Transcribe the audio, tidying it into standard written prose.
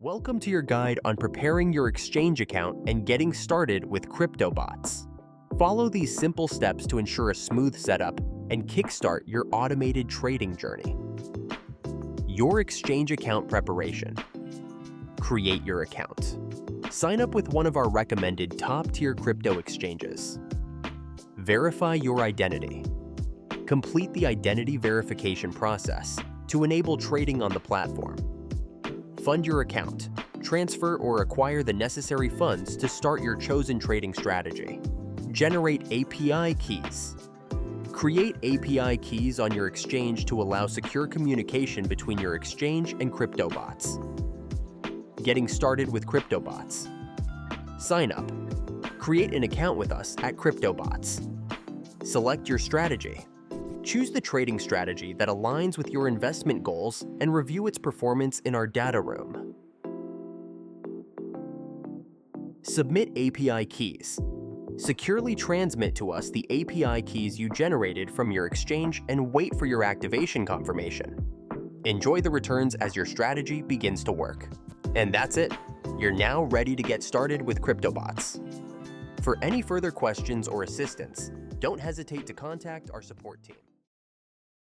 Welcome to your guide on preparing your exchange account and getting started with CryptoBots. Follow these simple steps to ensure a smooth setup and kickstart your automated trading journey. Your exchange account preparation. Create your account. Sign up with one of our recommended top-tier crypto exchanges. Verify your identity. Complete the identity verification process to enable trading on the platform. Fund your account. Transfer or acquire the necessary funds to start your chosen trading strategy. Generate API keys. Create API keys on your exchange to allow secure communication between your exchange and CryptoBots. Getting started with CryptoBots. Sign up. Create an account with us at CryptoBots. Select your strategy. Choose the trading strategy that aligns with your investment goals and review its performance in our data room. Submit API keys. Securely transmit to us the API keys you generated from your exchange and wait for your activation confirmation. Enjoy the returns as your strategy begins to work. And that's it. You're now ready to get started with CryptoBots. For any further questions or assistance, don't hesitate to contact our support team.